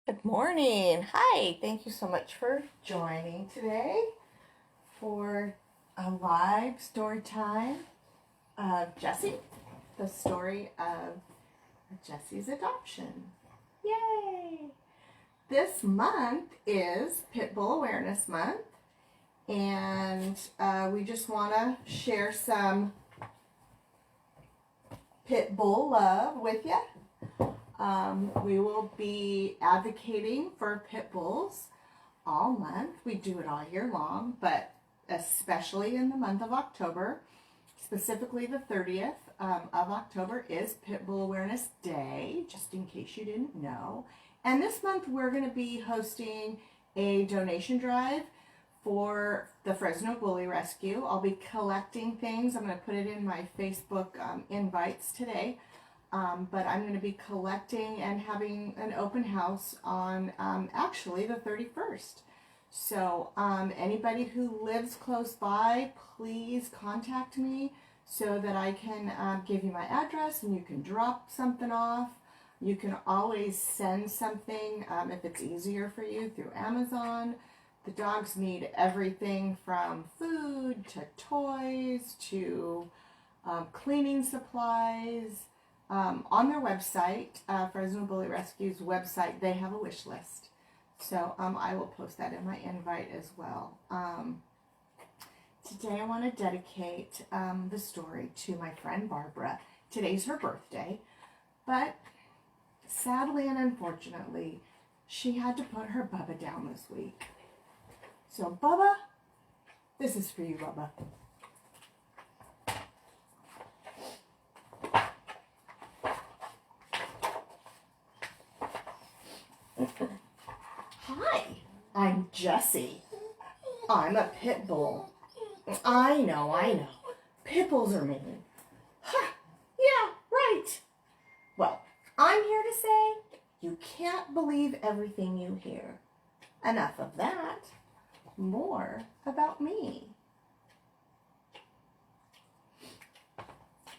Good morning. Hi. Thank you so much for joining today for a live story time of Jessie, the story of Jessie's adoption. Yay! This month is Pitbull Awareness Month, and we just want to share some Pitbull love with you. We will be advocating for pit bulls all month. We do it all year long, but especially in the month of October, specifically the 30th of October is Pitbull Awareness Day, just in case you didn't know. And this month we're going to be hosting a donation drive for the Fresno Bully Rescue. I'll be collecting things. I'm going to put it in my Facebook invites today. But I'm going to be collecting and having an open house on actually the 31st. So anybody who lives close by, please contact me so that I can give you my address and you can drop something off. You can always send something if it's easier for you through Amazon. The dogs need everything from food to toys to cleaning supplies. On their website, Fresno Bully Rescue's website, they have a wish list. So I will post that in my invite as well. Today I want to dedicate the story to my friend Barbara. Today's her birthday, but sadly and unfortunately, she had to put her Bubba down this week. So Bubba, this is for you, Bubba. Hi, I'm Jessie. I'm a pit bull. I know. Pit bulls are mean. Huh, yeah, right. Well, I'm here to say you can't believe everything you hear. Enough of that. More about me.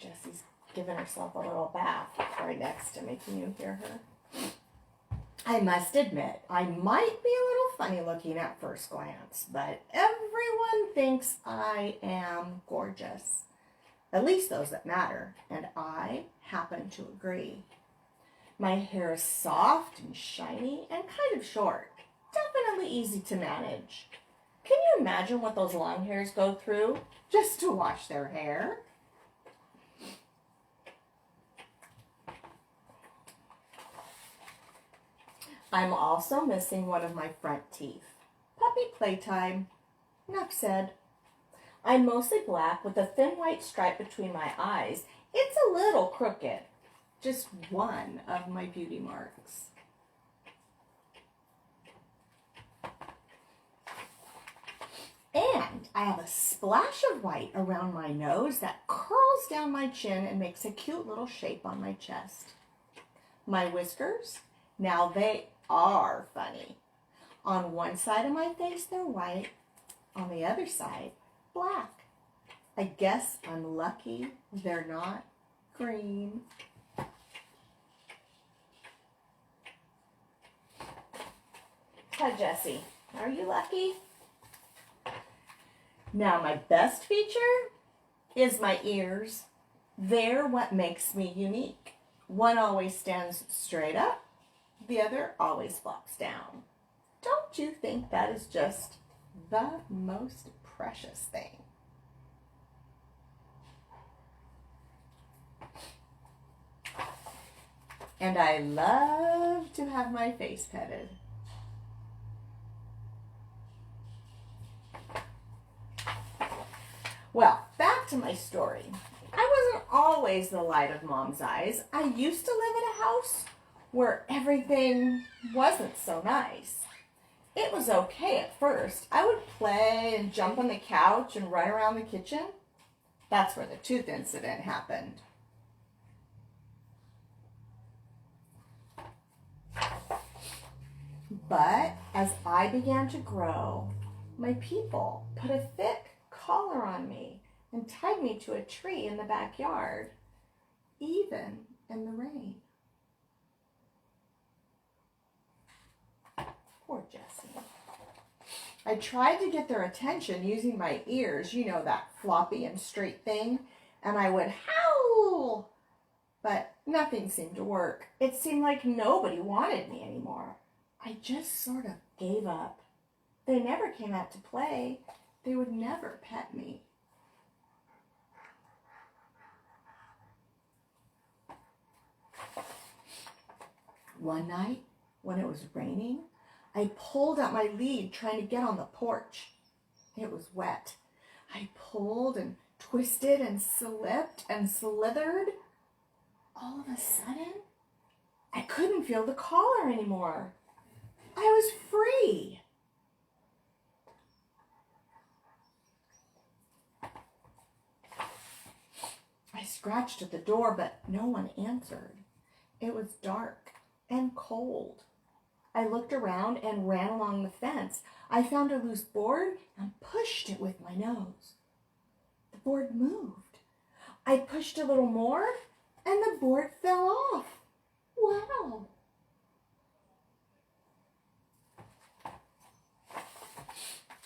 Jessie's giving herself a little bath right next to me. Can you hear her? I must admit, I might be a little funny looking at first glance, but everyone thinks I am gorgeous. At least those that matter, and I happen to agree. My hair is soft and shiny and kind of short. Definitely easy to manage. Can you imagine what those long hairs go through just to wash their hair? I'm also missing one of my front teeth. Puppy playtime. Enough said. I'm mostly black with a thin white stripe between my eyes. It's a little crooked. Just one of my beauty marks. And I have a splash of white around my nose that curls down my chin and makes a cute little shape on my chest. My whiskers, now they are funny. On one side of my face, they're white. On the other side, black. I guess I'm lucky they're not green. Hi, Jessie. Are you lucky? Now, my best feature is my ears. They're what makes me unique. One always stands straight up. The other always flops down. Don't you think that is just the most precious thing? And I love to have my face petted. Well, back to my story. I wasn't always the light of Mom's eyes. I used to live in a house where everything wasn't so nice. It was okay at first. I would play and jump on the couch and run around the kitchen. That's where the tooth incident happened. But as I began to grow, my people put a thick collar on me and tied me to a tree in the backyard, even in the rain. I tried to get their attention using my ears, you know, that floppy and straight thing, and I would howl, but nothing seemed to work. It seemed like nobody wanted me anymore. I just sort of gave up. They never came out to play. They would never pet me. One night, when it was raining, I pulled at my lead trying to get on the porch. It was wet. I pulled and twisted and slipped and slithered. All of a sudden, I couldn't feel the collar anymore. I was free. I scratched at the door, but no one answered. It was dark and cold. I looked around and ran along the fence. I found a loose board and pushed it with my nose. The board moved. I pushed a little more and the board fell off. Wow.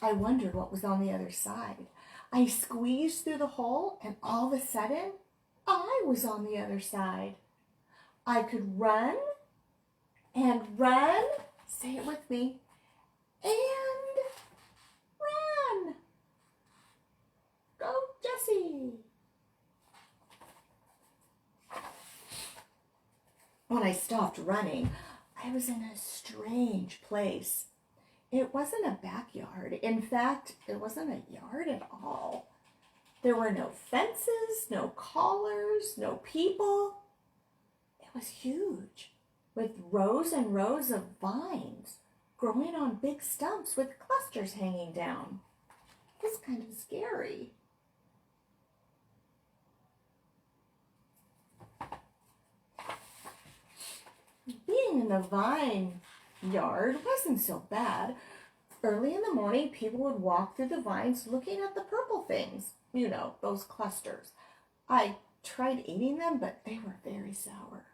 I wondered what was on the other side. I squeezed through the hole and all of a sudden, I was on the other side. I could run and run, say it with me, and run. Go, Jessie. When I stopped running, I was in a strange place. It wasn't a backyard. In fact, it wasn't a yard at all. There were no fences, no collars, no people. It was huge, with rows and rows of vines growing on big stumps with clusters hanging down. It was kind of scary. Being in the vine yard wasn't so bad. Early in the morning, people would walk through the vines looking at the purple things. You know, those clusters. I tried eating them, but they were very sour.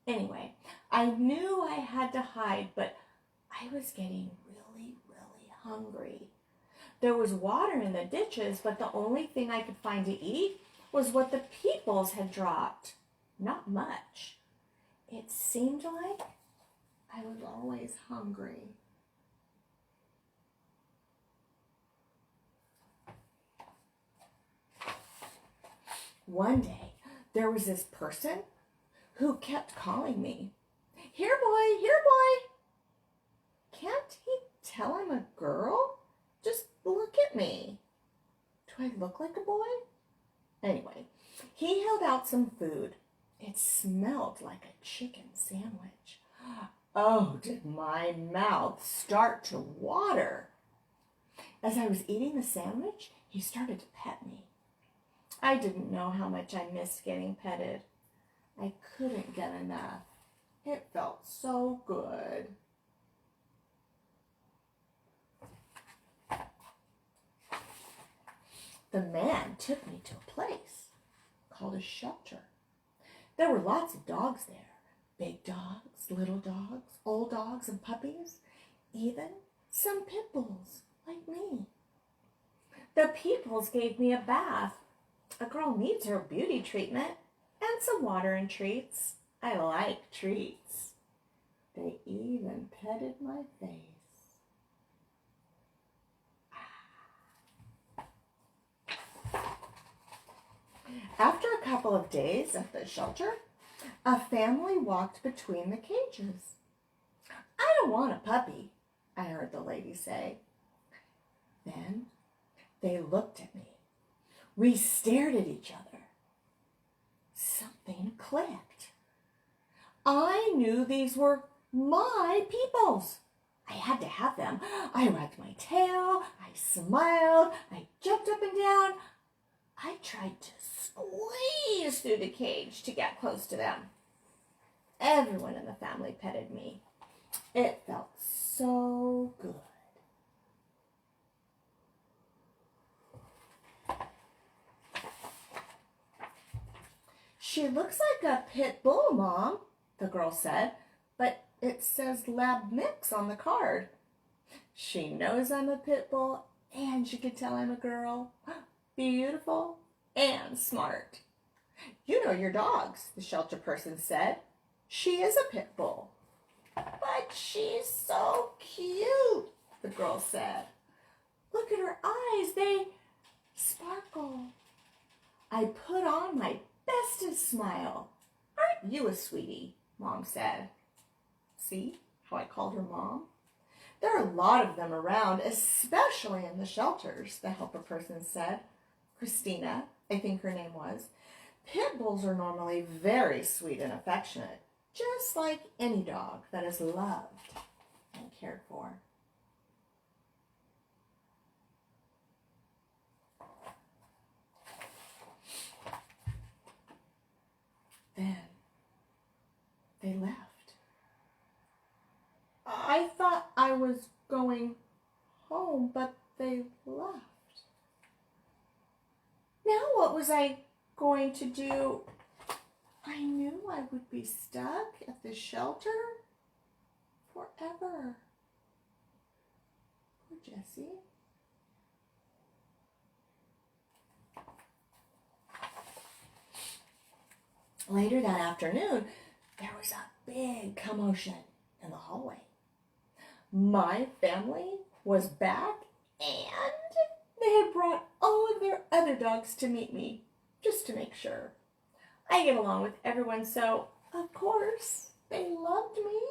Anyway, I knew I had to hide, but I was getting really, really hungry. There was water in the ditches, but the only thing I could find to eat was what the peoples had dropped. Not much. It seemed like I was always hungry. One day, there was this person who kept calling me. Here, boy, here, boy. Can't he tell I'm a girl? Just look at me. Do I look like a boy? Anyway, he held out some food. It smelled like a chicken sandwich. Oh, did my mouth start to water. As I was eating the sandwich, he started to pet me. I didn't know how much I missed getting petted. I couldn't get enough. It felt so good. The man took me to a place called a shelter. There were lots of dogs there. Big dogs, little dogs, old dogs and puppies, even some pit bulls like me. The peoples gave me a bath. A girl needs her beauty treatment and some water and treats. I like treats. They even petted my face. After a couple of days at the shelter, a family walked between the cages. I don't want a puppy, I heard the lady say. Then they looked at me. We stared at each other. Something clicked. I knew these were my peoples. I had to have them. I wagged my tail. I smiled. I jumped up and down. I tried to squeeze through the cage to get close to them. Everyone in the family petted me. It felt so good. She looks like a pit bull, Mom, the girl said, but it says lab mix on the card. She knows I'm a pit bull, and she can tell I'm a girl. Beautiful and smart. You know your dogs, the shelter person said. She is a pit bull. But she's so cute, the girl said. Look at her eyes, they sparkle. I put on my bestest smile. Aren't you a sweetie? Mom said. See how I called her Mom? There are a lot of them around, especially in the shelters, the helper person said. Christina, I think her name was. Pit bulls are normally very sweet and affectionate, just like any dog that is loved and cared for. Then they left. I thought I was going home, but they left. Now what was I going to do? I knew I would be stuck at the shelter forever. Poor Jessie. Later that afternoon, there was a big commotion in the hallway. My family was back, and they had brought all of their other dogs to meet me, just to make sure. I get along with everyone, so of course they loved me.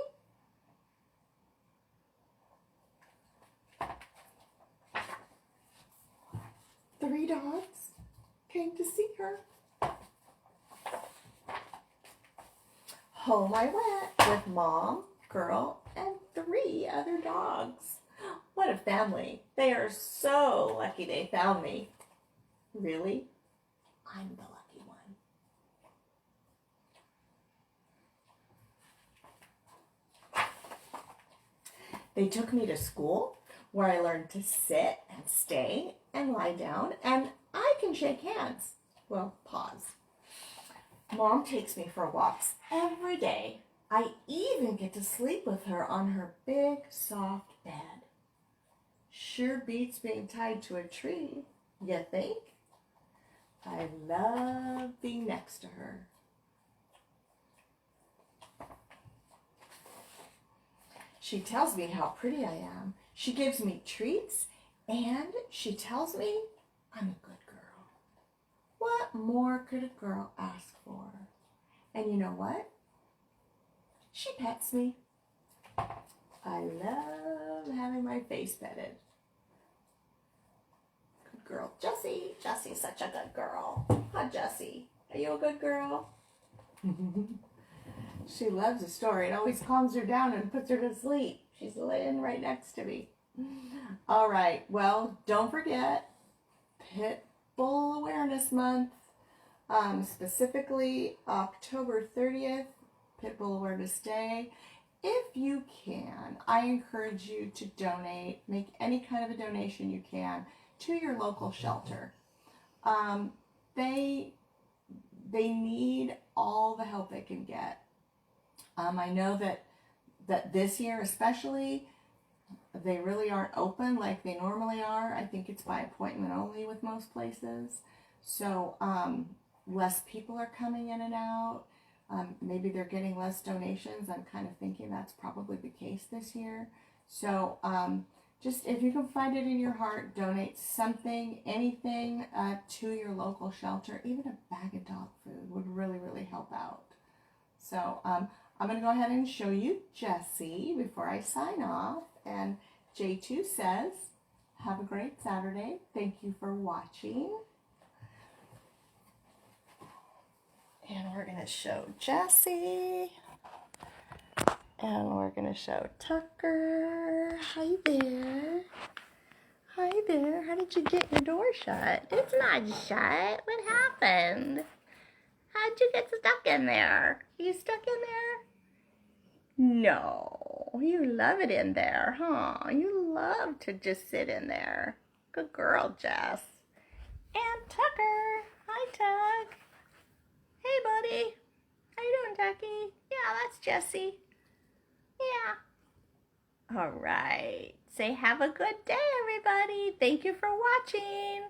Three dogs came to see her. Home I went with Mom, girl, and 3 other dogs. What a family. They are so lucky they found me. Really? I'm the lucky one. They took me to school where I learned to sit and stay and lie down, and I can shake hands. Well, pause. Mom takes me for walks every day. I even get to sleep with her on her big, soft bed. Sure beats being tied to a tree, you think? I love being next to her. She tells me how pretty I am. She gives me treats, and she tells me I'm a good girl. What more could a girl ask for? And you know what? She pets me. I love having my face petted. Good girl, Jessie. Jessie's such a good girl. Hi, Jessie. Are you a good girl? She loves a story. It always calms her down and puts her to sleep. She's laying right next to me. All right. Well, don't forget Pitbull Awareness Month. Specifically October 30th, Pitbull Awareness Day. If you can, I encourage you to donate, make any kind of a donation you can to your local shelter. They need all the help they can get. I know that this year especially, they really aren't open like they normally are. I think it's by appointment only with most places. So less people are coming in and out. Maybe they're getting less donations. I'm kind of thinking that's probably the case this year. So just if you can find it in your heart, donate something, anything to your local shelter. Even a bag of dog food would really, really help out. So I'm going to go ahead and show you Jessie before I sign off. And J2 says, have a great Saturday. Thank you for watching. And we're going to show Jessie. And we're going to show Tucker. Hi there. Hi there. How did you get your door shut? It's not shut. What happened? How'd you get stuck in there? You stuck in there? No. You love it in there, huh? You love to just sit in there. Good girl, Jess. And Tucker. Hi, Tuck. Hey, buddy. How you doing, Tucky? Yeah, that's Jessie. Yeah. All right. Say have a good day, everybody. Thank you for watching.